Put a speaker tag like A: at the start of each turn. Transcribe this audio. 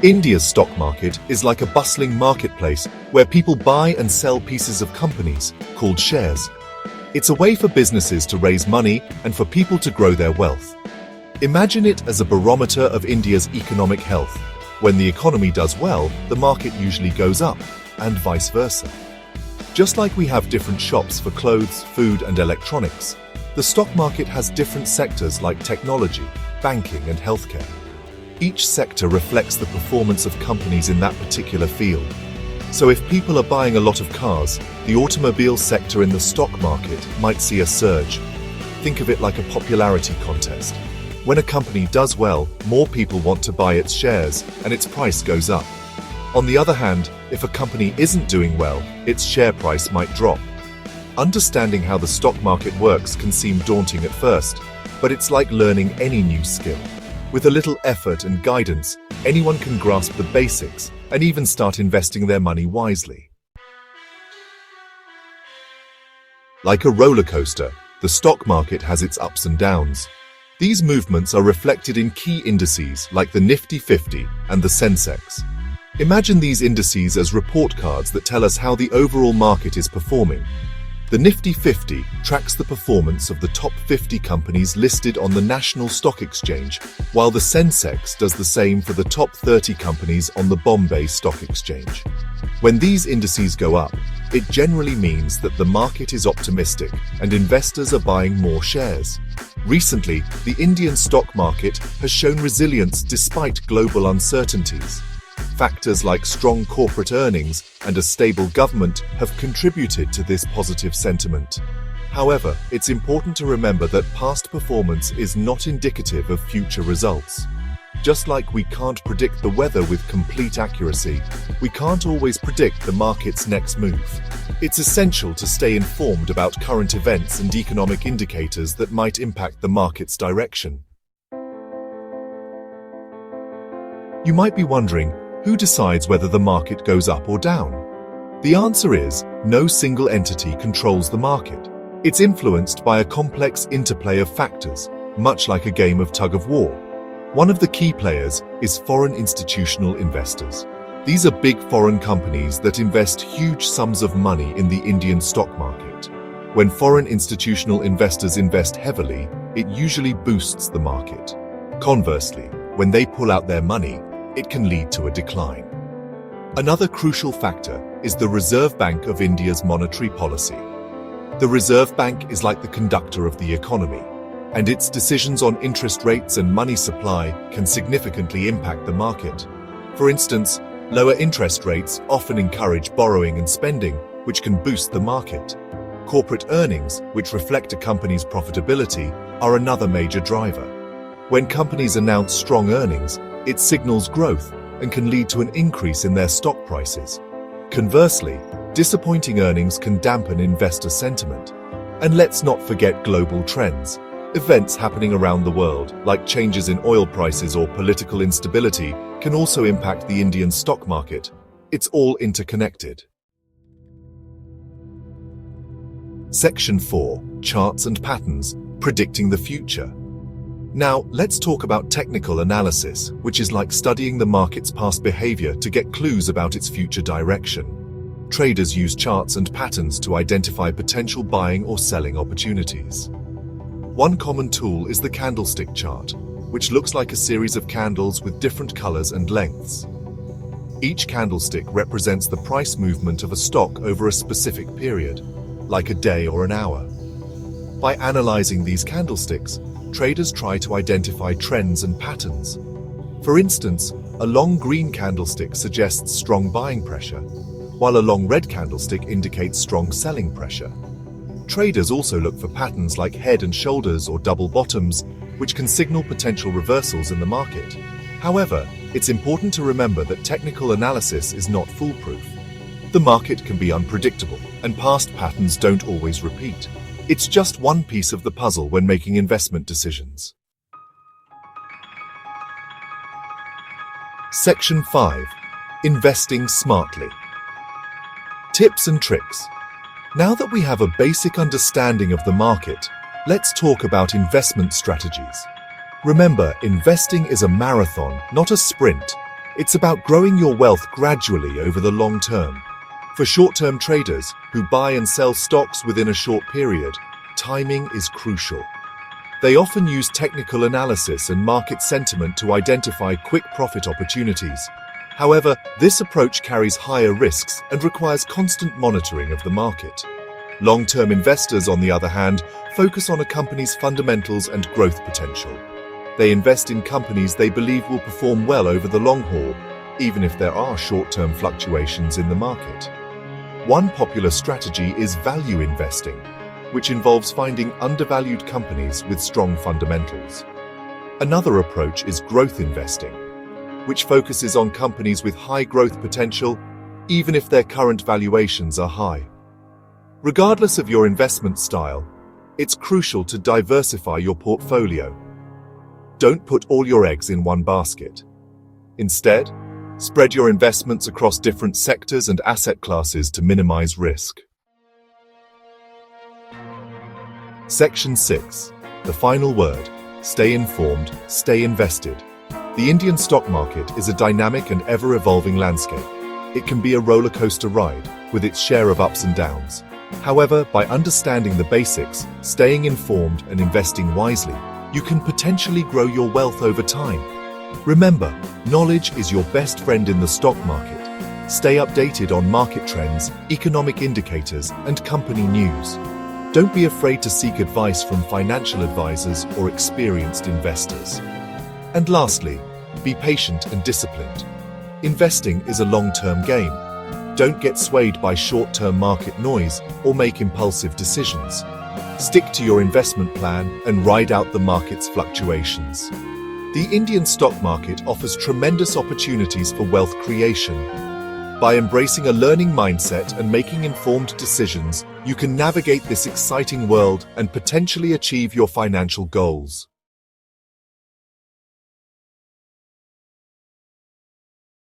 A: India's stock market is like a bustling marketplace where people buy and sell pieces of companies, called shares. It's a way for businesses to raise money and for people to grow their wealth. Imagine it as a barometer of India's economic health. When the economy does well, the market usually goes up, and vice versa. Just like we have different shops for clothes, food, and electronics, the stock market has different sectors like technology, banking, and healthcare. Each sector reflects the performance of companies in that particular field. So if people are buying a lot of cars, the automobile sector in the stock market might see a surge. Think of it like a popularity contest. When a company does well, more people want to buy its shares, and its price goes up. On the other hand, if a company isn't doing well, its share price might drop. Understanding how the stock market works can seem daunting at first, but it's like learning any new skill. With a little effort and guidance, anyone can grasp the basics and even start investing their money wisely. Like a roller coaster, the stock market has its ups and downs. These movements are reflected in key indices like the Nifty 50 and the Sensex. Imagine these indices as report cards that tell us how the overall market is performing. The Nifty 50 tracks the performance of the top 50 companies listed on the National Stock Exchange, while the Sensex does the same for the top 30 companies on the Bombay Stock Exchange. When these indices go up, it generally means that the market is optimistic and investors are buying more shares. Recently, the Indian stock market has shown resilience despite global uncertainties. Factors like strong corporate earnings and a stable government have contributed to this positive sentiment. However, it's important to remember that past performance is not indicative of future results. Just like we can't predict the weather with complete accuracy, we can't always predict the market's next move. It's essential to stay informed about current events and economic indicators that might impact the market's direction. You might be wondering, who decides whether the market goes up or down? The answer is, no single entity controls the market. It's influenced by a complex interplay of factors, much like a game of tug-of-war. One of the key players is foreign institutional investors. These are big foreign companies that invest huge sums of money in the Indian stock market. When foreign institutional investors invest heavily, it usually boosts the market. Conversely, when they pull out their money, it can lead to a decline. Another crucial factor is the Reserve Bank of India's monetary policy. The Reserve Bank is like the conductor of the economy, and its decisions on interest rates and money supply can significantly impact the market. For instance, lower interest rates often encourage borrowing and spending, which can boost the market. Corporate earnings, which reflect a company's profitability, are another major driver. When companies announce strong earnings, it signals growth and can lead to an increase in their stock prices. Conversely, disappointing earnings can dampen investor sentiment. And let's not forget global trends. Events happening around the world, like changes in oil prices or political instability, can also impact the Indian stock market. It's all interconnected. Section 4. Charts and Patterns, Predicting the Future. Now, let's talk about technical analysis, which is like studying the market's past behavior to get clues about its future direction. Traders use charts and patterns to identify potential buying or selling opportunities. One common tool is the candlestick chart, which looks like a series of candles with different colors and lengths. Each candlestick represents the price movement of a stock over a specific period, like a day or an hour. By analyzing these candlesticks, traders try to identify trends and patterns. For instance, a long green candlestick suggests strong buying pressure, while a long red candlestick indicates strong selling pressure. Traders also look for patterns like head and shoulders or double bottoms, which can signal potential reversals in the market. However, it's important to remember that technical analysis is not foolproof. The market can be unpredictable, and past patterns don't always repeat. It's just one piece of the puzzle when making investment decisions. Section 5. Investing Smartly. Tips and tricks. Now that we have a basic understanding of the market, let's talk about investment strategies. Remember, investing is a marathon, not a sprint. It's about growing your wealth gradually over the long term. For short-term traders who buy and sell stocks within a short period, timing is crucial. They often use technical analysis and market sentiment to identify quick profit opportunities. However, this approach carries higher risks and requires constant monitoring of the market. Long-term investors, on the other hand, focus on a company's fundamentals and growth potential. They invest in companies they believe will perform well over the long haul, even if there are short-term fluctuations in the market. One popular strategy is value investing, which involves finding undervalued companies with strong fundamentals. Another approach is growth investing, which focuses on companies with high growth potential, even if their current valuations are high. Regardless of your investment style, it's crucial to diversify your portfolio. Don't put all your eggs in one basket. Instead, spread your investments across different sectors and asset classes to minimize risk. Section 6. The final word. Stay informed, stay invested. The Indian stock market is a dynamic and ever-evolving landscape. It can be a roller coaster ride, with its share of ups and downs. However, by understanding the basics, staying informed and investing wisely, you can potentially grow your wealth over time. Remember, knowledge is your best friend in the stock market. Stay updated on market trends, economic indicators, and company news. Don't be afraid to seek advice from financial advisors or experienced investors. And lastly, be patient and disciplined. Investing is a long-term game. Don't get swayed by short-term market noise or make impulsive decisions. Stick to your investment plan and ride out the market's fluctuations. The Indian stock market offers tremendous opportunities for wealth creation. By embracing a learning mindset and making informed decisions, you can navigate this exciting world and potentially achieve your financial goals.